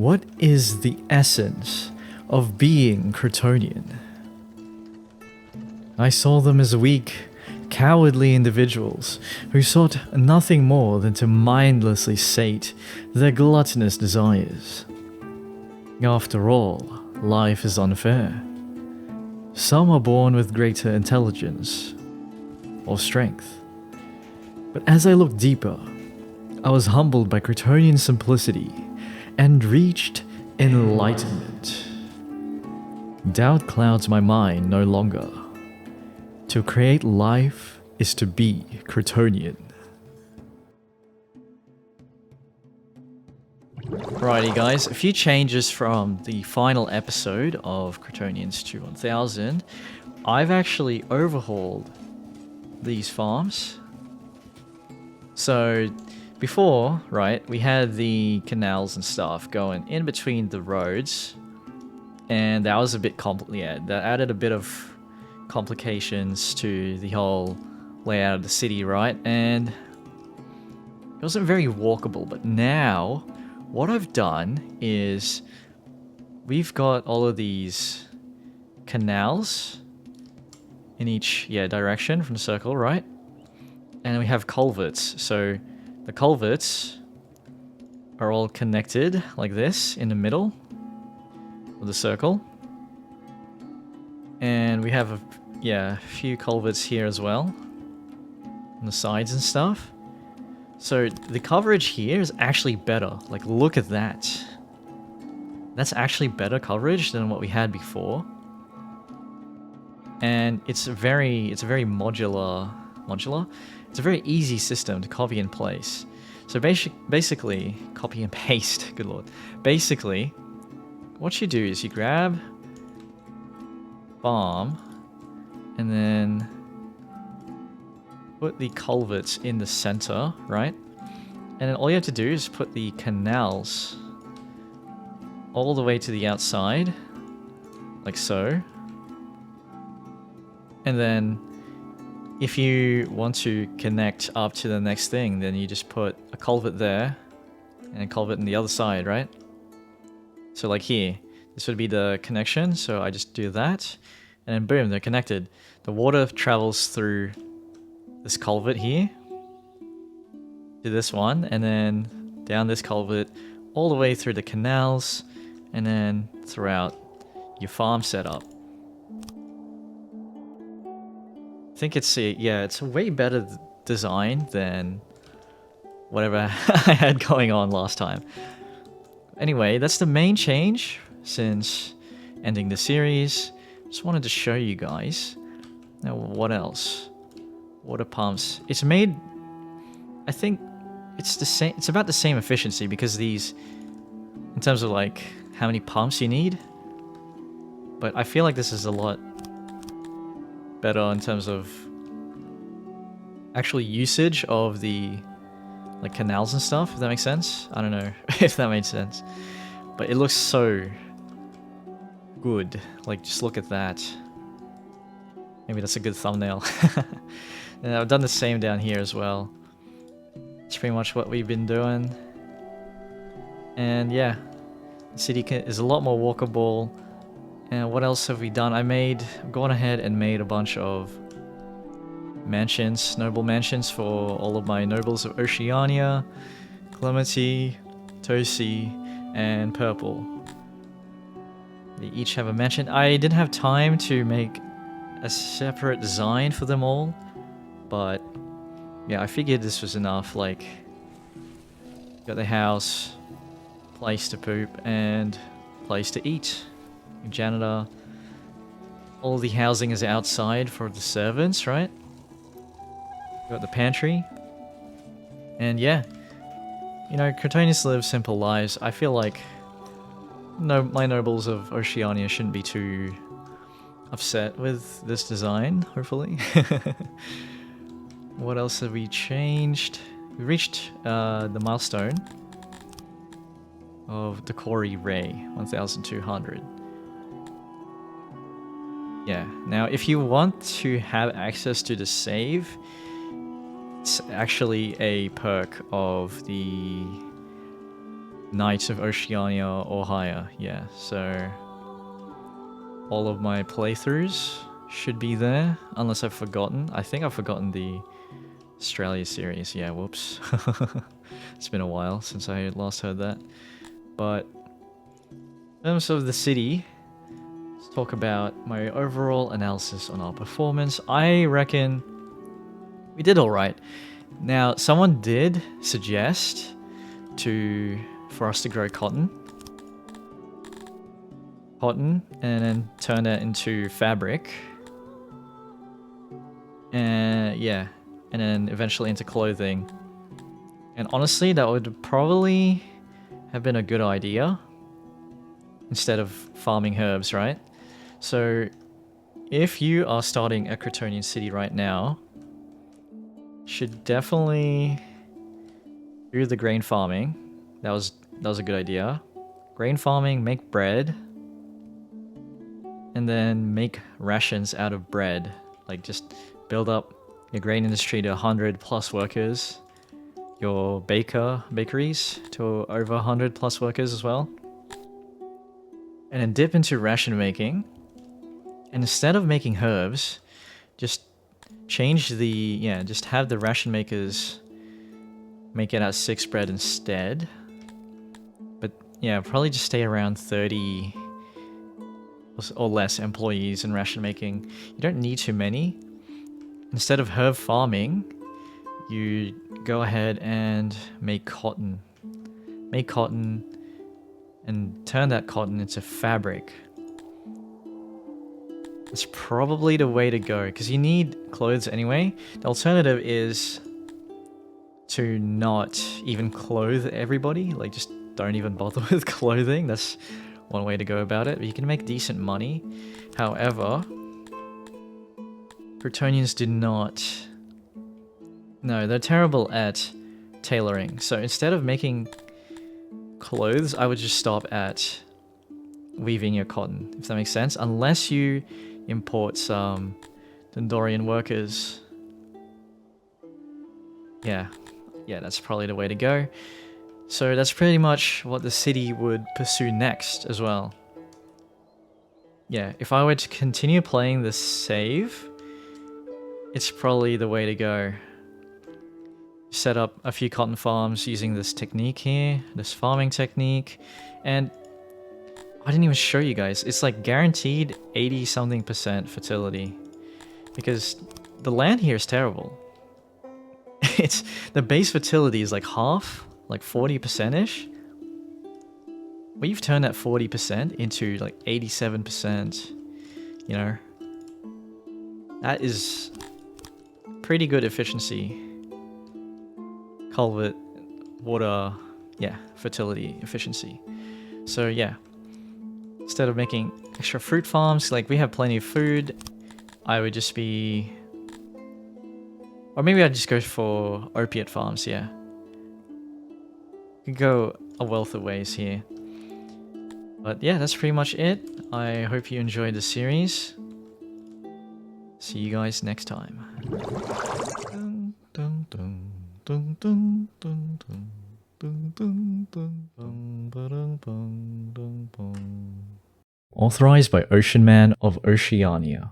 What is the essence of being Cretonian? I saw them as weak, cowardly individuals who sought nothing more than to mindlessly sate their gluttonous desires. After all, life is unfair. Some are born with greater intelligence or strength. But as I looked deeper, I was humbled by Cretonian simplicity and reached enlightenment. Doubt clouds my mind no longer. To create life is to be Cretonian. Alrighty guys, a few changes from the final episode of Cretonians 2 1000. I've actually overhauled these farms. So before, right, we had the canals and stuff going in between the roads, and that was a bit complicated. That added a bit of complications to the whole layout of the city, right? And it wasn't very walkable. But now what I've done is we've got all of these canals in each direction from the circle, right? And we have culverts. So the culverts are all connected like this in the middle of the circle. And we have a few culverts here as well on the sides and stuff. So the coverage here is actually better. Like, look at that. That's actually better coverage than what we had before. And it's a very modular. It's a very easy system to copy and place. So basically, copy and paste. Good lord. Basically, what you do is you grab farm and then put the culverts in the center, right? And then all you have to do is put the canals all the way to the outside, like so. And then if you want to connect up to the next thing, then you just put a culvert there and a culvert on the other side, right? So like here, this would be the connection. So I just do that and then boom, they're connected. The water travels through this culvert here to this one, and then down this culvert all the way through the canals, and then throughout your farm setup. I think it's a way better design than whatever I had going on last time. Anyway, that's the main change since ending the series. Just wanted to show you guys. Now, what else? Water pumps. It's made, I think it's the same. It's about the same efficiency because these, in terms of like how many pumps you need. But I feel like this is a lot better in terms of actual usage of the like canals and stuff, if that makes sense. I don't know if that made sense, but it looks so good. Like, just look at that. Maybe that's a good thumbnail. And I've done the same down here as well. It's pretty much what we've been doing. And yeah, the city is a lot more walkable. And what else have we done? I've gone ahead and made a bunch of mansions, noble mansions for all of my nobles of Oceania, Clementi, Tosi, and Purple. They each have a mansion. I didn't have time to make a separate design for them all, but yeah, I figured this was enough. Like, got the house, place to poop, and place to eat. Janitor. All the housing is outside for the servants, right? Got the pantry. And yeah, you know, Cretonians live simple lives. I feel like my nobles of Oceania shouldn't be too upset with this design, hopefully. What else have we changed? We reached the milestone of the Corey Ray, 1200. Yeah, now if you want to have access to the save, it's actually a perk of the Knights of Oceania or higher. Yeah, so all of my playthroughs should be there, unless I've forgotten. I think I've forgotten the Australia series. Yeah, whoops. It's been a while since I last heard that. But in terms of the city, let's talk about my overall analysis on our performance. I reckon we did alright. Now, someone did suggest for us to grow cotton, and then turn that into fabric, and yeah, and then eventually into clothing. And honestly, that would probably have been a good idea instead of farming herbs, right? So if you are starting a Cretonian city right now, should definitely do the grain farming. That was a good idea. Grain farming, make bread, and then make rations out of bread. Like, just build up your grain industry to 100 plus workers, your bakeries to over 100 plus workers as well, and then dip into ration making. And instead of making herbs, just change just have the ration makers make it out Syx bread instead. But yeah, probably just stay around 30 or less employees in ration making. You don't need too many. Instead of herb farming, you go ahead and make cotton. Make cotton and turn that cotton into fabric. That's probably the way to go, because you need clothes anyway. The alternative is to not even clothe everybody. Like, just don't even bother with clothing. That's one way to go about it. But you can make decent money. However, Cretonians do not... No, they're terrible at tailoring. So instead of making clothes, I would just stop at weaving your cotton, if that makes sense. Unless you import some Dendorian workers. Yeah, that's probably the way to go. So that's pretty much what the city would pursue next as well. Yeah, if I were to continue playing the save, it's probably the way to go. Set up a few cotton farms using this technique here, this farming technique, and I didn't even show you guys. It's like guaranteed 80-something% fertility, because the land here is terrible. It's the base fertility is like half, like 40%-ish. We've turned that 40% into like 87%. You know, that is pretty good efficiency. Culvert, water, yeah, fertility efficiency. So yeah, instead of making extra fruit farms, like we have plenty of food, I would just be... Or maybe I'd just go for opiate farms, yeah. You could go a wealth of ways here. But yeah, that's pretty much it. I hope you enjoyed the series. See you guys next time. Dun, dun, dun. Dun, dun, dun, dun, dun, dun, dun, dun, ba-dum, bum, dum, bum. Authorized by Ocean Man of Oceania.